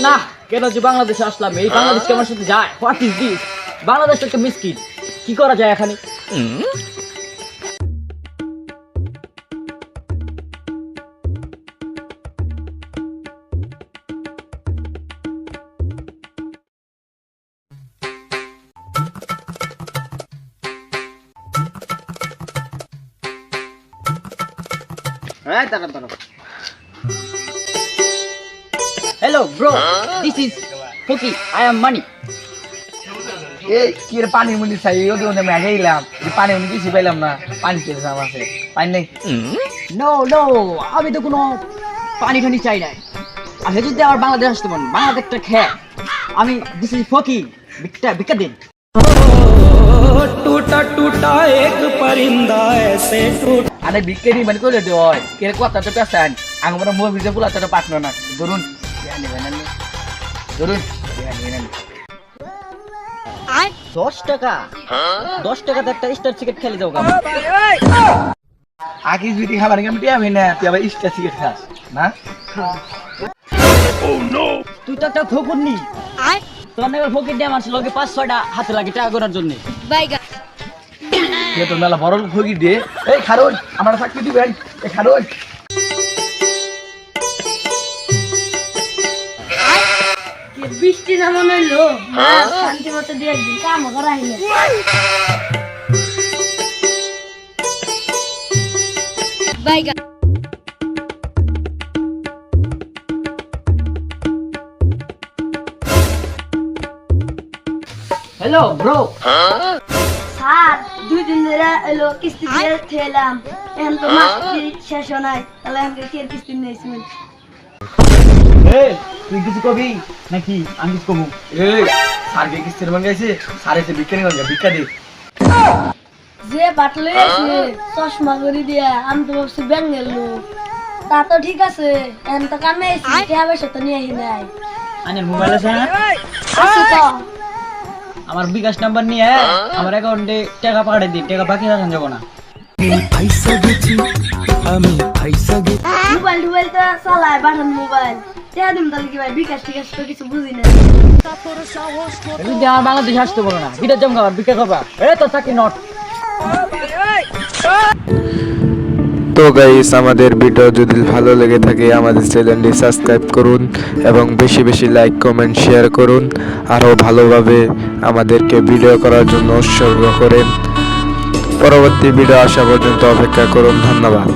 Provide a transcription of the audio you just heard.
না কেন যে বাংলাদেশে আসলাম, এই বাংলাদেশ কি আমার সাথে যায়? What is this? বাংলাদেশ একটা মিসকিন, কি করা যায় এখানে? Hello bro, this is Foki. I am Money. এই কি রে পানি মুনি চাই ওদি ওনে মেঘে ইলাম এই পানি মুনি কিছু পাইলাম না পানি কেসে আছে পানি নেই No, আমি তো কোনো পানি টানি চাই নাই। আর যদি আমার বাংলাদেশ আসতে পারেন, বাংলাদেশ একটা খেয়ে আমি দিস ইজ ফকি, ভিক্ষা দিন। टूटा टूटा एक परिंदा ऐसे टूट আরে বিকেনি মানে কইলে দে হয় কে কথা তো পেছান আমরা মুভি যে বুলাতে পাকনো না ধরুন জানি না ধরুন জানি না 10 টাকা 10 টাকাতে একটা স্টার চিকেন খেলে যাও গা। আগে যদি খাবার আমি টিয়া ভাই না তুই আবার ইস্টা সিগারেট খাস না তুই তো একটা ফকুরনি, তোর নাকি ফকির দিয়ে আমার লগে 5-6টা হাতে লাগে টাকা করার জন্য। কে তোর মেলা বড় লোক ভগি দে এই খারুন আমার চাকরি দিবেন এই খারুন বৃষ্টি যেমন হইলো শান্তি মতো দিয়ে একদিন কাম করা হইলো। হ্যালো ব্রো, স্যার 2 দিন ধরে এলো কিস্তি দিয়ে থেলাম, এখন তো মাস শেষ নাই, তাহলে আমাকে কি কিস্তি নিয়েছিলেন? এই তুই কিছু কবি নাকি আমি কিছু কমু? এই সারকে কি সিনেমা গাইছে সারে সে বিকেনি গঙ্গা ভিক্ষা দে যে বাটলে আছে চশমা করে দিয়ে আমি তো ভাবছি ব্যাঙ্গেল লোক, তা তো ঠিক আছে, এখন তো কামে এসেছি, টাকা পয়সা তো নিয়ে আহি নাই। আনে মোবাইল আছে না? আছে তো, আমার বিকাশ নাম্বার নিয়ে আমার অ্যাকাউন্টে টাকা পাঠিয়ে দিন, টাকা বাকি রাখান যাব না। মোবাইল তো চালায় বাটন মোবাইল, টাকা দিন তাহলে কি ভাই, বিকাশ টিকাশ তো কিছু বুঝি না। যদি আমার বাংলাদেশ আসতে বলো না, বিটা জম খাবার বিক্রি করবা, এই তো চাকরি নট। তো গাইস, আমাদের ভিডিও যদি ভালো লেগে থাকে আমাদের চ্যানেলটি সাবস্ক্রাইব করুন এবং বেশি বেশি লাইক কমেন্ট শেয়ার করুন। আরও ভালোভাবে আমাদেরকে ভিডিও করার জন্য উৎসর্গ করেন। পরবর্তী ভিডিও আসা পর্যন্ত অপেক্ষা করুন। ধন্যবাদ।